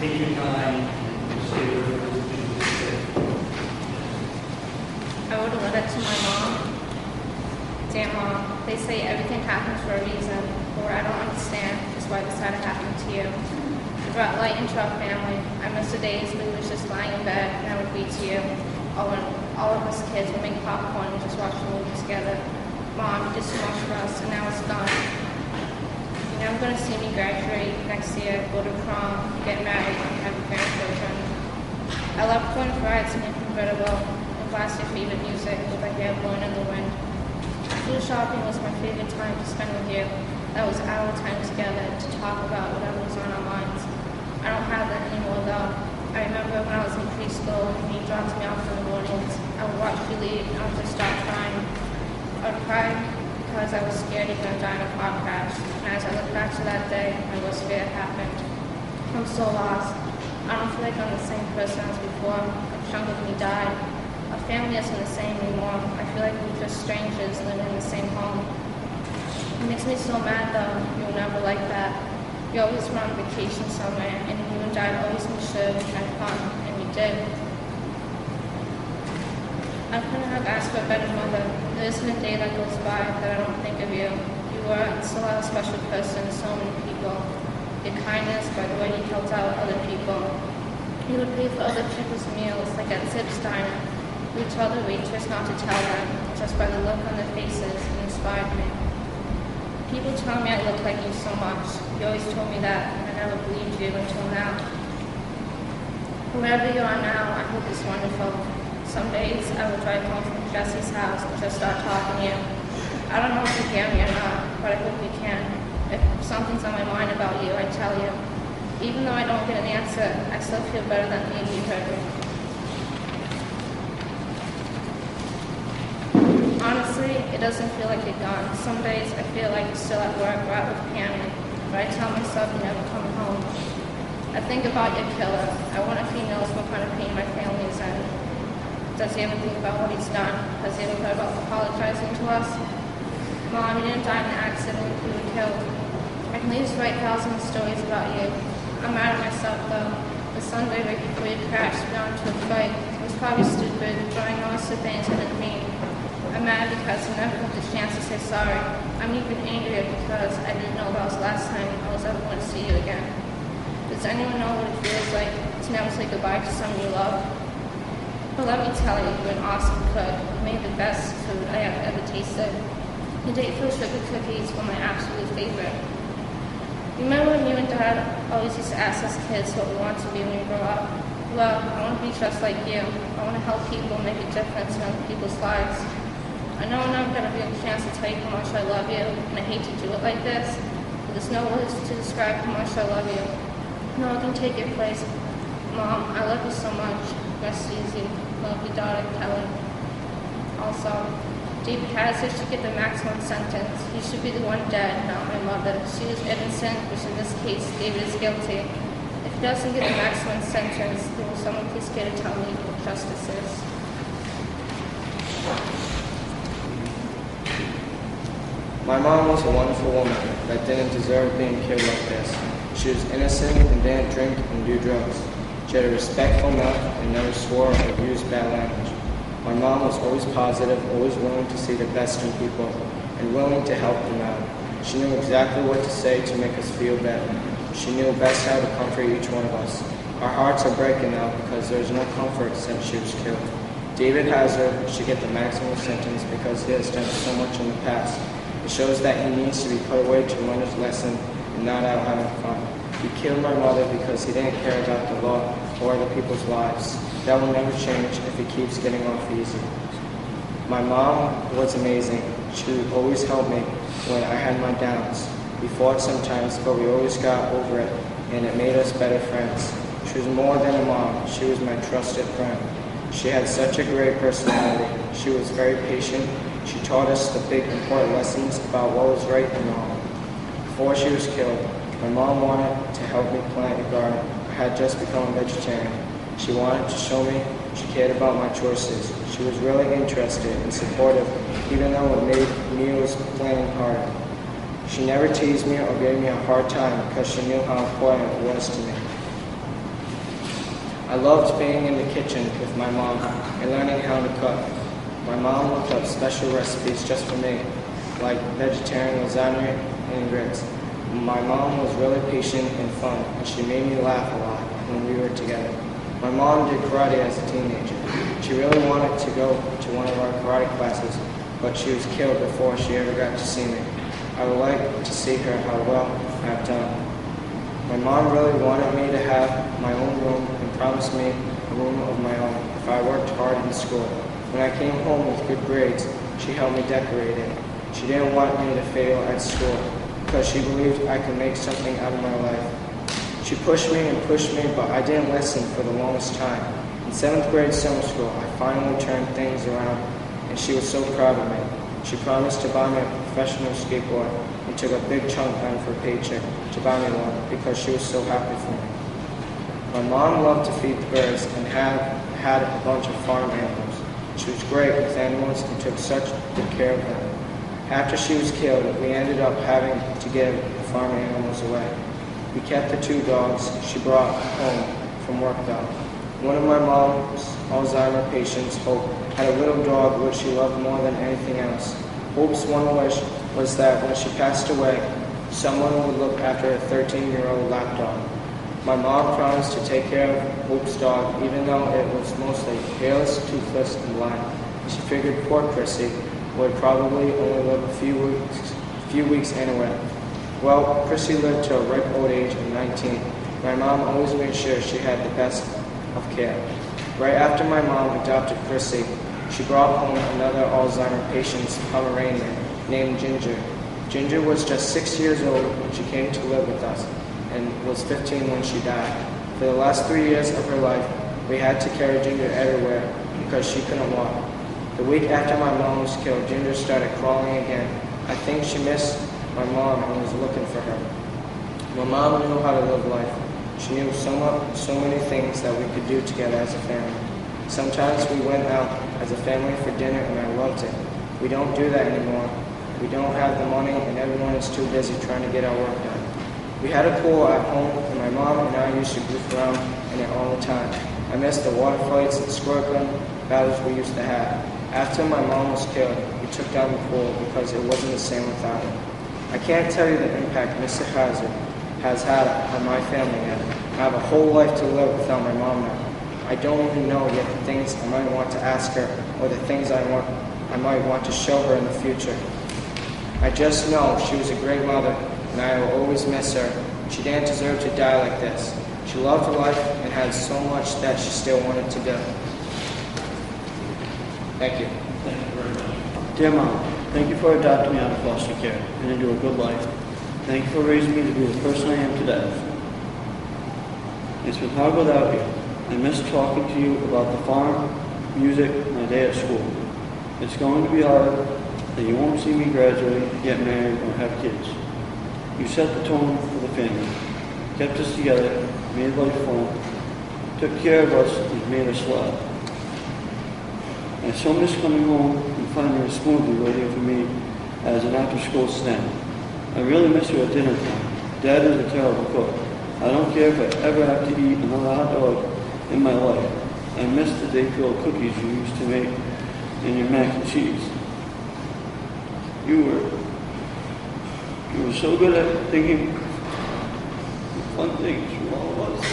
take your time and say whatever you need to say. I wrote a letter to my mom. Dear Mom, they say everything happens for a reason, but what I don't understand is why this had to happen to you. You brought light into our family. I miss the days we was just lying in bed and I would read to you. Or when all of us kids would make popcorn and just watch the movie together. Mom, you did so much for us, and now it's gone. You're never going to see me graduate next year, go to prom, get married, and have grandchildren. I love going for rides in your convertible and blast your favorite music with my hair blowing in the wind. Food shopping was my favorite time to spend with you. That was our time together to talk about whatever was on our minds. I don't have that anymore though. I remember when I was in preschool and you dropped me off in the mornings. I would watch you leave and I would just start crying. I would cry because I was scared you were going to die in a car crash. And as I look back to that day, my worst fear happened. I'm so lost. I don't feel like I'm the same person as before. A chunk of me died. Our family isn't the same anymore. I feel like we're just strangers living in the same home. It makes me so mad though. You were never like that. You always went on vacation somewhere, and you and Dad always made sure we had fun, and we did. I couldn't have asked for a better mother. There isn't a day that goes by that I don't think of you. You were and still are a special person to so many people. Your kindness, by the way you helped out other people. You would pay for other people's meals, like at Zip's Diner. You would tell the waitress not to tell them, just by the look on their faces, it inspired me. People tell me I look like you so much. You always told me that, and I never believed you until now. Wherever you are now, I hope it's wonderful. Some days I will drive home from Jesse's house and just start talking to you. I don't know if you hear me or not, but I hope you can. If something's on my mind about you, I tell you. Even though I don't get an answer, I still feel better than maybe you heard me. Honestly, it doesn't feel like you're gone. Some days I feel like you're still at work or out with family, but I tell myself you're never coming home. I think about your killer. I wonder if he knows what kind of pain my family is in. Does he ever think about what he's done? Has he ever thought about apologizing to us? Mom, you didn't die in an accident. You were killed. I can just write thousands of stories about you. I'm mad at myself though. The Sunday right before you crashed, we got into a fight. It was probably stupid, but I know it's the things I didn't mean. I'm mad because I never got the chance to say sorry. I'm even angrier because I didn't know that was the last time I was ever going to see you again. Does anyone know what it feels like to never say goodbye to someone you love? But let me tell you, you're an awesome cook. You made the best food I have ever tasted. Your date-filled sugar cookies were my absolute favorite. Remember when you and Dad always used to ask us kids what we want to be when we grow up? Well, I want to be just like you. I want to help people make a difference in other people's lives. I know I'm never going to get a chance to tell you how much I love you, and I hate to do it like this, but there's no words to describe how much I love you. No one can take your place. Mom, I love you so much. Rest easy. Love your daughter, Kelly. Also, David Kaiser should get the maximum sentence. He should be the one dead, not my mother. She was innocent, which in this case, David is guilty. If he doesn't get the maximum sentence, then will someone please get to tell me what justice is? My mom was a wonderful woman that didn't deserve being killed like this. She was innocent and didn't drink and do drugs. She had a respectful mouth and never swore or used bad language. My mom was always positive, always willing to see the best in people, and willing to help them out. She knew exactly what to say to make us feel better. She knew best how to comfort each one of us. Our hearts are breaking now because there is no comfort since she was killed. David Hazard should get the maximum sentence because he has done so much in the past. It shows that he needs to be put away to learn his lesson and not out having fun. He killed my mother because he didn't care about the law or other people's lives. That will never change if he keeps getting off easy. My mom was amazing. She would always help me when I had my downs. We fought sometimes, but we always got over it, and it made us better friends. She was more than a mom. She was my trusted friend. She had such a great personality. She was very patient. She taught us the big important lessons about what was right and wrong. Before she was killed, my mom wanted to help me plant a garden. I had just become a vegetarian. She wanted to show me she cared about my choices. She was really interested and supportive, even though it made meals planning harder. She never teased me or gave me a hard time because she knew how important it was to me. I loved being in the kitchen with my mom and learning how to cook. My mom looked up special recipes just for me, like vegetarian lasagna and grits. My mom was really patient and fun, and she made me laugh a lot when we were together. My mom did karate as a teenager. She really wanted to go to one of our karate classes, but she was killed before she ever got to see me. I would like to see her how well I have done. My mom really wanted me to have my own room and promised me a room of my own if I worked hard in school. When I came home with good grades, she helped me decorate it. She didn't want me to fail at school because she believed I could make something out of my life. She pushed me and pushed me, but I didn't listen for the longest time. In 7th grade summer school, I finally turned things around, and she was so proud of me. She promised to buy me a professional skateboard and took a big chunk out of her paycheck to buy me one because she was so happy for me. My mom loved to feed the birds and had a bunch of farm animals. She was great with animals and took such good care of them. After she was killed, we ended up having to give the farm animals away. We kept the 2 dogs she brought home from work though. One of my mom's Alzheimer patients, Hope, had a little dog which she loved more than anything else. Hope's one wish was that when she passed away, someone would look after a 13-year-old lapdog. My mom promised to take care of Hope's dog even though it was mostly hairless, toothless, and blind. She figured poor Chrissy would probably only live a few weeks anyway. Well, Chrissy lived to a ripe old age of 19. My mom always made sure she had the best of care. Right after my mom adopted Chrissy, she brought home another Alzheimer patient's Pomeranian named Ginger. Ginger was just 6 years old when she came to live with us and was 15 when she died. For the last 3 years of her life, we had to carry Ginger everywhere because she couldn't walk. The week after my mom was killed, Ginger started crawling again. I think she missed my mom and was looking for her. My mom knew how to live life. She knew so many things that we could do together as a family. Sometimes we went out as a family for dinner and I loved it. We don't do that anymore. We don't have the money and everyone is too busy trying to get our work done. We had a pool at home and my mom and I used to goof around in it all the time. I miss the water fights and squirt gun battles we used to have. After my mom was killed, we took down the pool because it wasn't the same without her. I can't tell you the impact Mr. Hazard has had on my family yet. I have a whole life to live without my mom now. I don't even know yet the things I might want to ask her or the things I might want to show her in the future. I just know she was a great mother and I will always miss her. She didn't deserve to die like this. She loved life and had so much that she still wanted to do. Thank you. Thank you very much. Dear Mom, thank you for adopting me out of foster care and into a good life. Thank you for raising me to be the person I am today. It's been hard without you. I miss talking to you about the farm, music, my day at school. It's going to be hard that you won't see me graduate, get married, or have kids. You set the tone for the family, kept us together, made life fun, took care of us, and made us laugh. I so miss coming home and finding a smoothie waiting for me as an after-school snack. I really miss you at dinner time. Dad is a terrible cook. I don't care if I ever have to eat another hot dog in my life. I miss the Dayfield cookies you used to make and your mac and cheese. You were so good at thinking fun things for all of us.